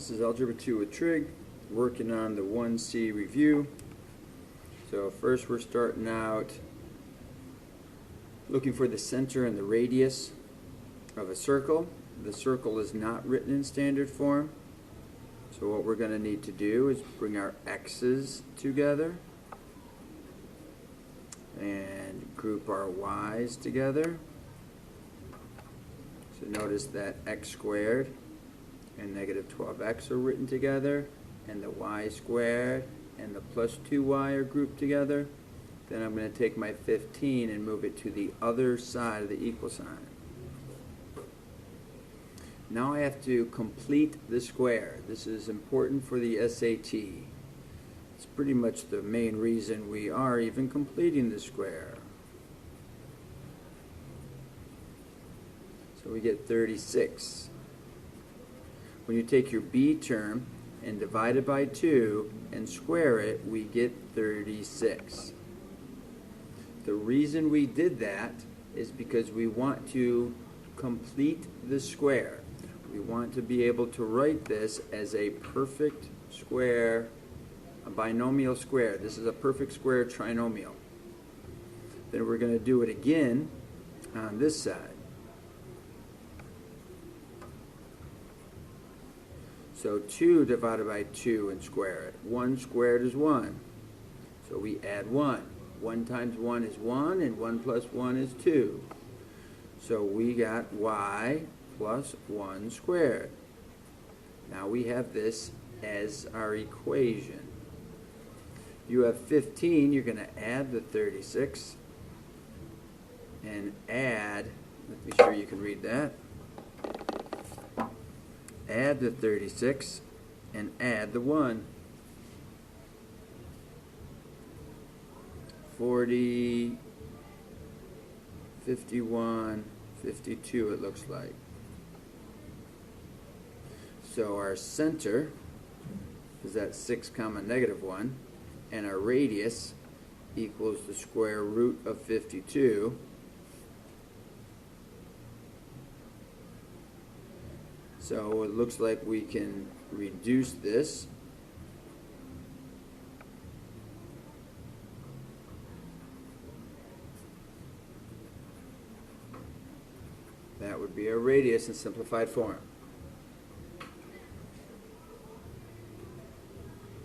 This is Algebra 2 with Trig, working on the 1C review. So first we're starting out looking for the center and the radius of a circle. The circle is not written in standard form. So what we're going to need to do is bring our x's together and group our y's together. So notice that x squared and negative 12x are written together, and the y squared and the plus 2y are grouped together. Then I'm going to take my 15 and move it to the other side of the equal sign. Now I have to complete the square. This is important for the SAT. It's pretty much the main reason we are even completing the square. So we get 36. When you take your b term and divide it by 2 and square it, we get 36. The reason we did that is because we want to complete the square. We want to be able to write this as a perfect square, a binomial square. This is a perfect square trinomial. Then we're going to do it again on this side. So 2 divided by 2 and square it. 1 squared is 1. So we add 1. 1 times 1 is 1, and 1 plus 1 is 2. So we got y plus 1 squared. Now we have this as our equation. You have 15, you're going to add the 36 and add, let me sure you can read that. Add the 36 and add the 1. 40, 51, 52 it looks like. So our center is at 6 comma negative 1, and our radius equals the square root of 52. So it looks like we can reduce this. That would be our radius in simplified form.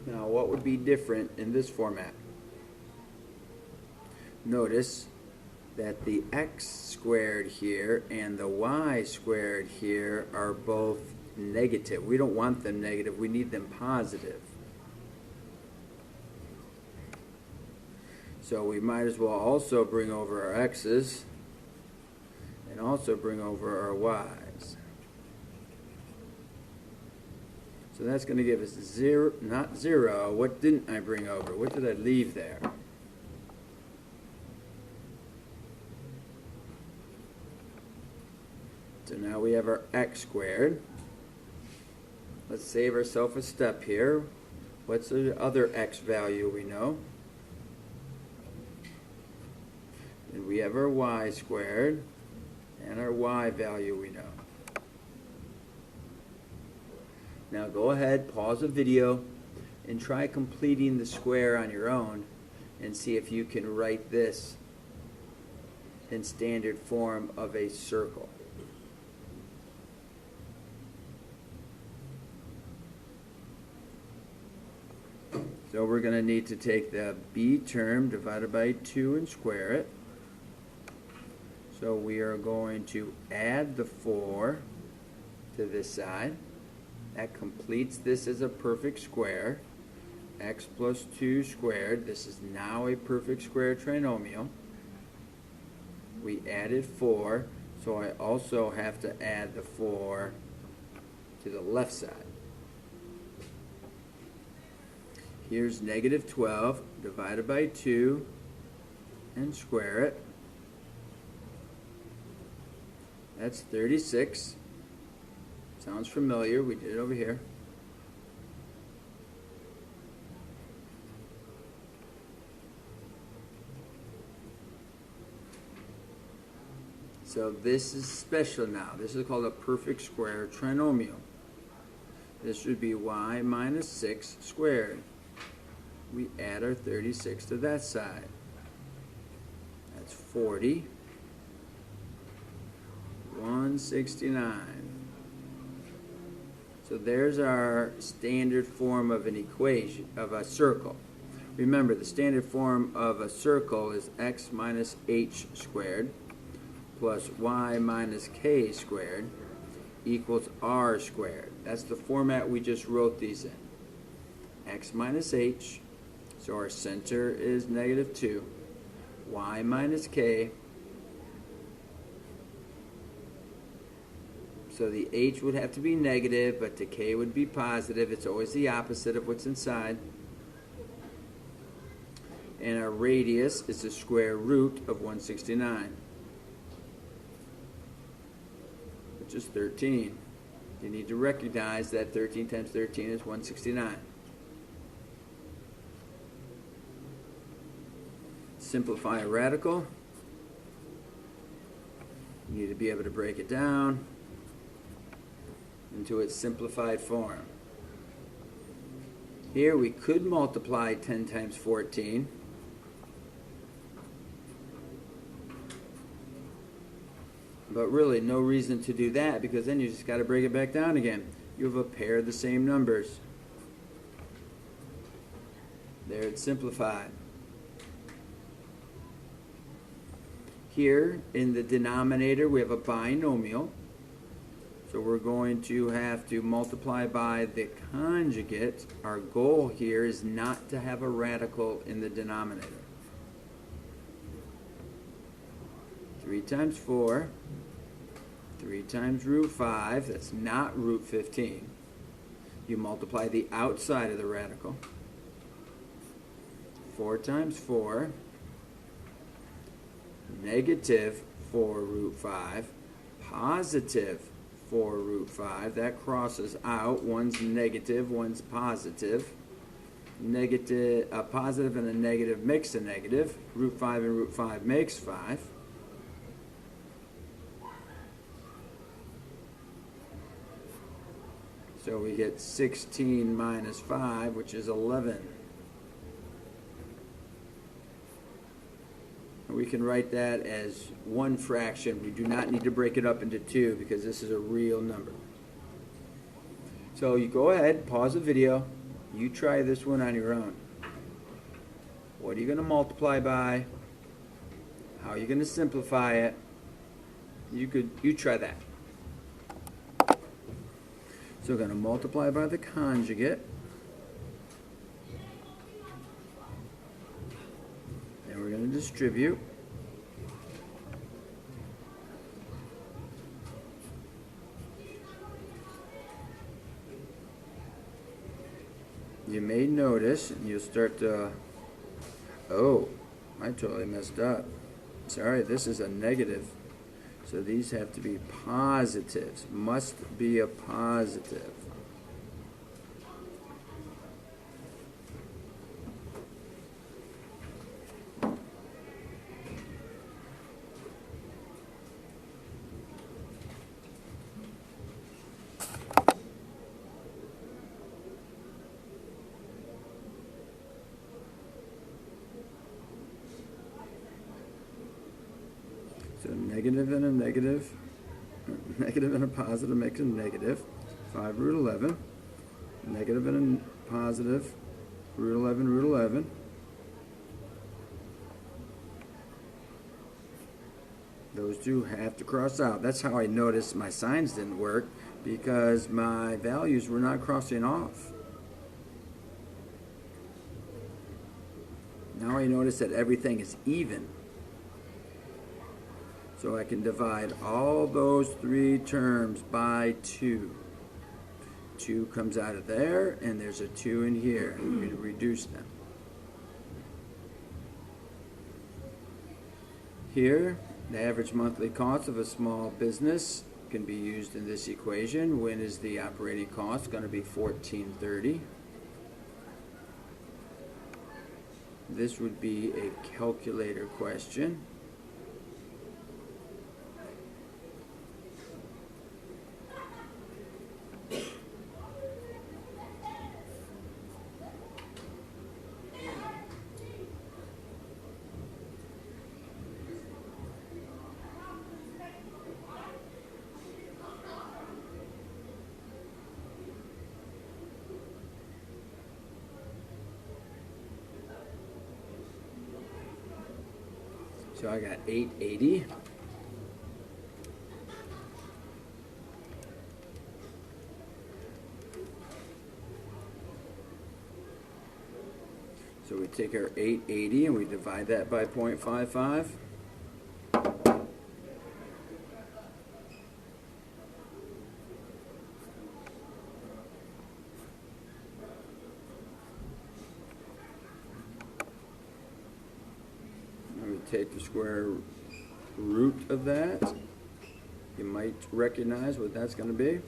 Now what would be different in this format? Notice that the x squared here and the y squared here are both negative. We don't want them negative, we need them positive. So we might as well also bring over our x's and also bring over our y's. So that's going to give us 0, not 0. What didn't I bring over? What did I leave there? So now we have our x squared. Let's save ourselves a step here. What's the other x value we know? And we have our y squared and our y value we know. Now go ahead, pause the video, and try completing the square on your own and see if you can write this in standard form of a circle. So we're going to need to take the b term divided by 2 and square it. So we are going to add the 4 to this side. That completes this as a perfect square. X plus 2 squared. This is now a perfect square trinomial. We added 4, so I also have to add the 4 to the left side. Here's negative 12 divided by 2 and square it. That's 36. Sounds familiar. We did it over here. So this is special now. This is called a perfect square trinomial. This would be y minus 6 squared. We add our 36 to that side. That's 40. 169. So there's our standard form of an equation, of a circle. Remember, the standard form of a circle is x minus h squared plus y minus k squared equals r squared. That's the format we just wrote these in. X minus h, so our center is negative 2. Y minus k, so the h would have to be negative, but the k would be positive. It's always the opposite of what's inside. And our radius is the square root of 169, which is 13. You need to recognize that 13 times 13 is 169. Simplify a radical. You need to be able to break it down into its simplified form. Here we could multiply 10 times 14. But really, no reason to do that, because then you just got to break it back down again. You have a pair of the same numbers. There, it's simplified. Here, in the denominator, we have a binomial. So we're going to have to multiply by the conjugate. Our goal here is not to have a radical in the denominator. 3 times 4. 3 times root 5, that's not root 15. You multiply the outside of the radical. 4 times 4, negative 4 root 5, positive 4 root 5. That crosses out. One's negative, one's positive. Negative, a positive and a negative makes a negative. Root 5 and root 5 makes 5. So we get 16 minus 5, which is 11. And we can write that as one fraction. We do not need to break it up into 2 because this is a real number. So you go ahead, pause the video. You try this one on your own. What are you going to multiply by? How are you going to simplify it? You try that. So we're going to multiply by the conjugate. And we're going to distribute. You may notice, and you'll start to, oh, I totally messed up. Sorry, this is a negative. So these have to be positives. Must be a positive. So negative and a negative, negative and a positive makes a negative. 5 root 11. Negative and a positive, root 11, root 11. Those two have to cross out. That's how I noticed my signs didn't work, because my values were not crossing off. Now I notice that everything is even. So I can divide all those 3 terms by 2. 2 comes out of there, and there's a 2 in here. I'm going to reduce them. Here, the average monthly cost of a small business can be used in this equation. When is the operating cost going to be $14.30? This would be a calculator question. So I got 880. So we take our 880 and we divide that by 0.55. And we take the square root of that. You might recognize what that's going to be.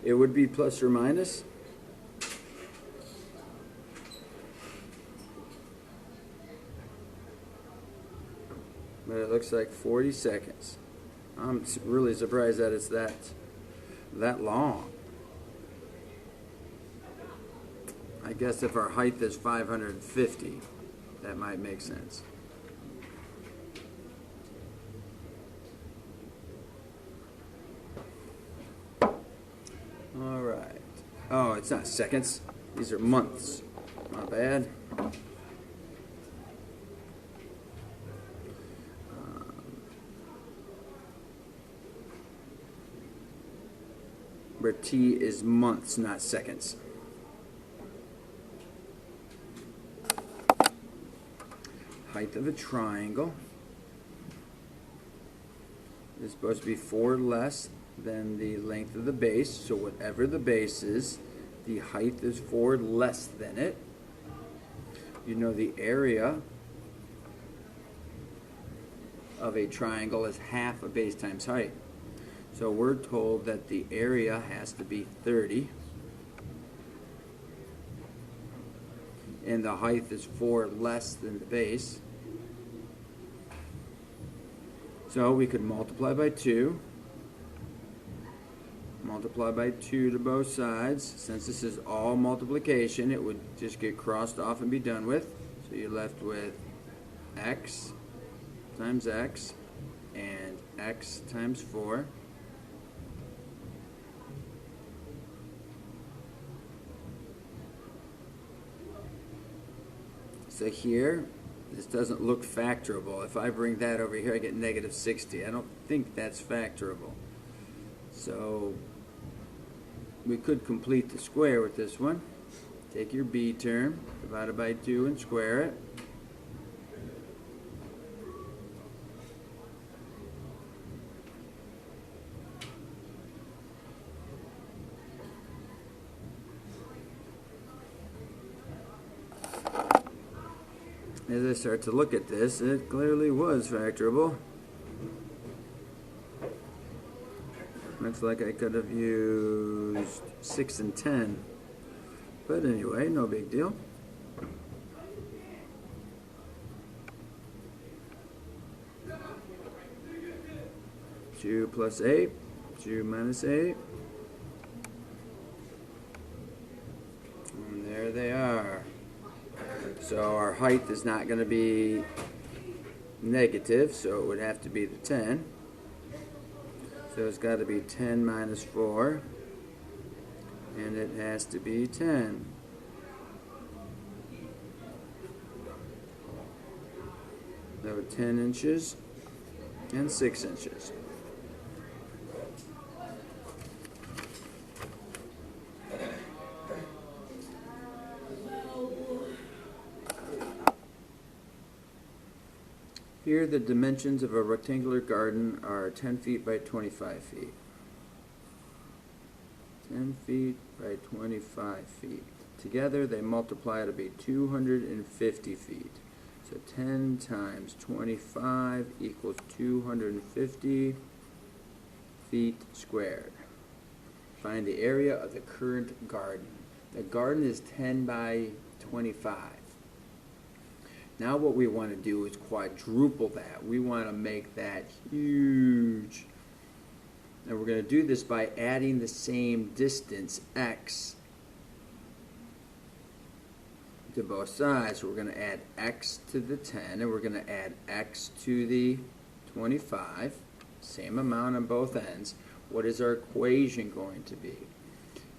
It would be plus or minus. But it looks like 40 seconds. I'm really surprised that it's that long. I guess if our height is 550, that might make sense. All right. Oh, it's not seconds. These are months. Not bad. Where T is months, not seconds. Height of a triangle is supposed to be 4 less than the length of the base. So whatever the base is, the height is 4 less than it. You know the area of a triangle is half a base times height. So we're told that the area has to be 30. And the height is 4 less than the base. So we could multiply by 2. Multiply by 2 to both sides. Since this is all multiplication, it would just get crossed off and be done with. So you're left with x times x and x times 4. So here, this doesn't look factorable. If I bring that over here, I get negative 60. I don't think that's factorable. So we could complete the square with this one. Take your b term, divide it by 2 and square it. As I start to look at this, it clearly was factorable. Looks like I could have used 6 and 10. But anyway, no big deal. Two plus 8, 2 minus 8. And there they are. So our height is not going to be negative, so it would have to be the 10. So it's got to be 10 minus 4, and it has to be 10. So 10 inches and 6 inches. Here the dimensions of a rectangular garden are 10 feet by 25 feet. 10 feet by 25 feet. Together they multiply to be 250 feet. So 10 times 25 equals 250 feet squared. Find the area of the current garden. The garden is 10 by 25. Now what we want to do is quadruple that. We want to make that huge. And we're going to do this by adding the same distance, x, to both sides. So we're going to add x to the 10, and we're going to add x to the 25. Same amount on both ends. What is our equation going to be?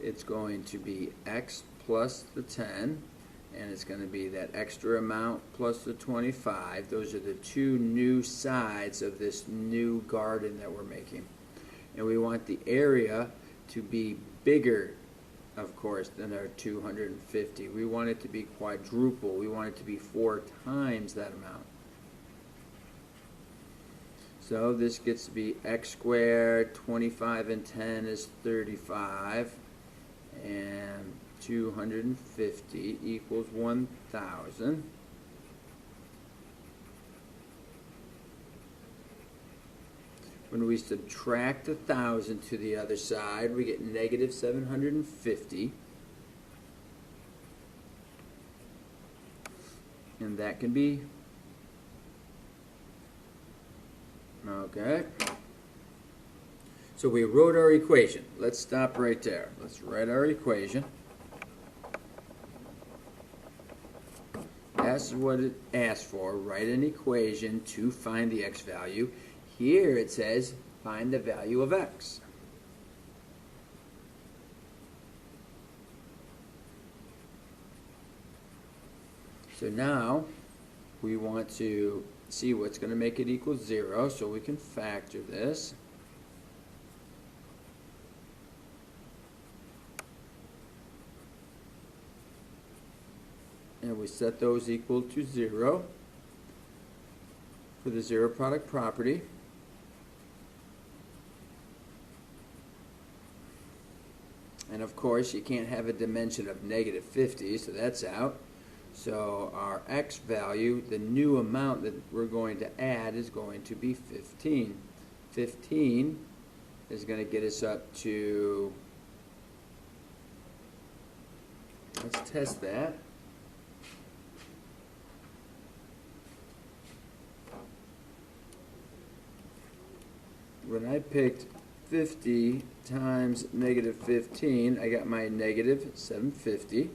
It's going to be x plus the 10, and it's going to be that extra amount plus the 25. Those are the two new sides of this new garden that we're making. And we want the area to be bigger, of course, than our 250. We want it to be quadruple. We want it to be 4 times that amount. So this gets to be x squared, 25 and 10 is 35, and 250 equals 1,000. When we subtract 1,000 to the other side, we get negative 750. And that can be, okay. So we wrote our equation. Let's stop right there. Let's write our equation. That's what it asked for. Write an equation to find the x value. Here it says find the value of x. So now we want to see what's going to make it equal 0, so we can factor this. And we set those equal to 0 for the zero product property. And of course, you can't have a dimension of negative 50, so that's out. So our x value, the new amount that we're going to add, is going to be 15. 15 is going to get us up to, let's test that. When I picked 50 times negative 15, I got my negative 750.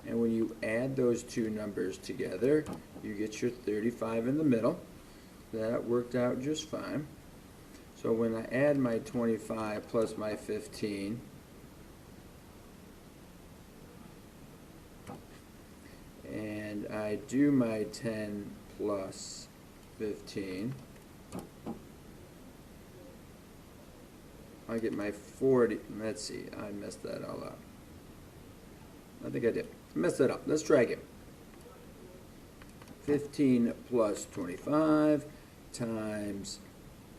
And when you add those two numbers together, you get your 35 in the middle. That worked out just fine. So when I add my 25 plus my 15, and I do my 10 plus 15, I get my 40. Let's see, I messed that all up. I think I did. I messed that up. Let's try again. 15 plus 25 times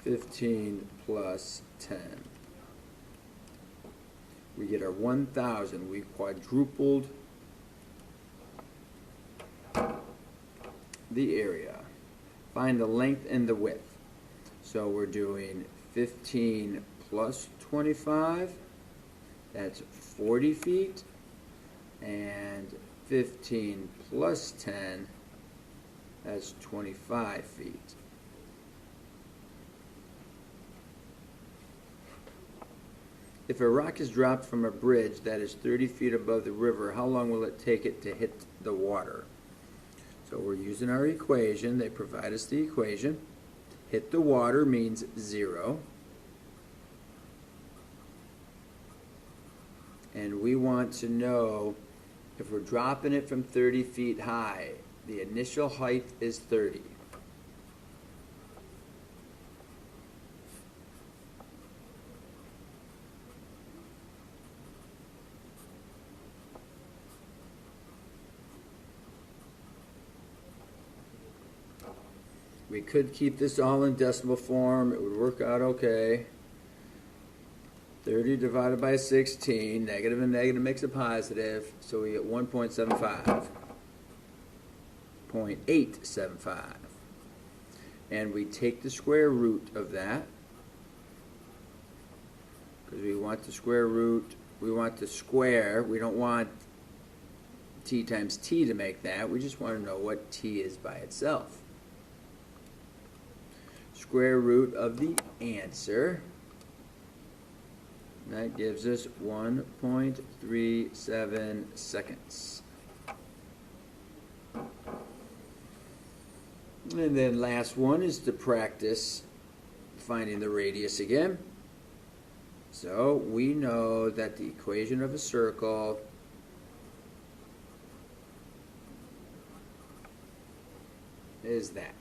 15 plus 10. We get our 1,000. We quadrupled the area. Find the length and the width. So we're doing 15 plus 25, that's 40 feet, and 15 plus 10, that's 25 feet. If a rock is dropped from a bridge that is 30 feet above the river, how long will it take it to hit the water? So we're using our equation. They provide us the equation. Hit the water means 0. And we want to know if we're dropping it from 30 feet high, the initial height is 30. We could keep this all in decimal form. It would work out okay. 30 divided by 16, negative and negative makes a positive, so we get 1.75. 0.875. And we take the square root of that, because we want the square root, we want the square, we don't want t times t to make that, we just want to know what t is by itself. Square root of the answer. That gives us 1.37 seconds. And then last one is to practice finding the radius again. So we know that the equation of a circle is that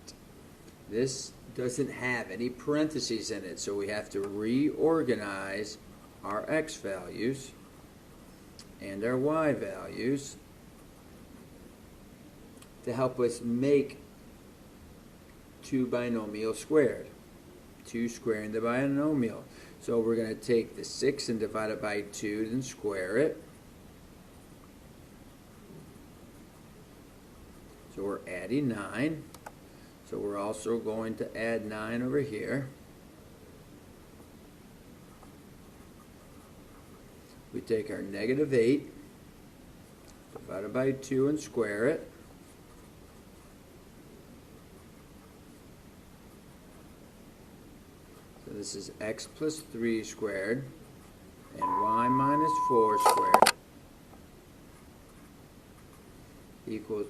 this doesn't have any parentheses in it, so we have to reorganize our x values and our y values to help us make 2 binomial squared. 2 squaring the binomial. So we're going to take the 6 and divide it by 2, then square it. So we're adding 9. So we're also going to add 9 over here. We take our negative 8, divided by 2 and square it. So this is x plus 3 squared and y minus 4 squared equals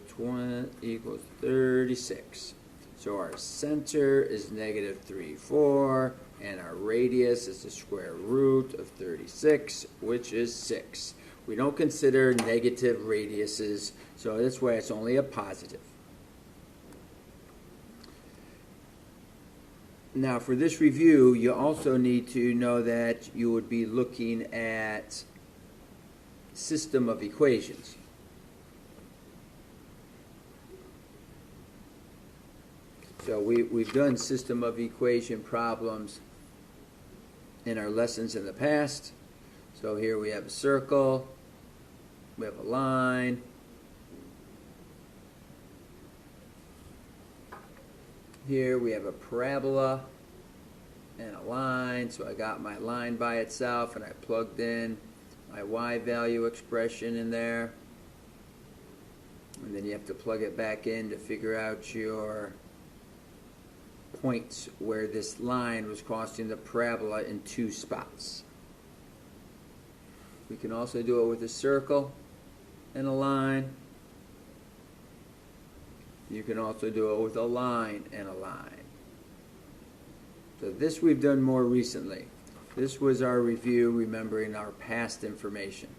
36. So our center is negative 3, 4, and our radius is the square root of 36, which is 6. We don't consider negative radiuses, so that's why it's only a positive. Now for this review, you also need to know that you would be looking at system of equations. So we've done system of equation problems in our lessons in the past. So here we have a circle, we have a line, here we have a parabola and a line. So I got my line by itself and I plugged in my y value expression in there. And then you have to plug it back in to figure out your points where this line was crossing the parabola in 2 spots. We can also do it with a circle and a line. You can also do it with a line and a line. So this we've done more recently. This was our review, remembering our past information.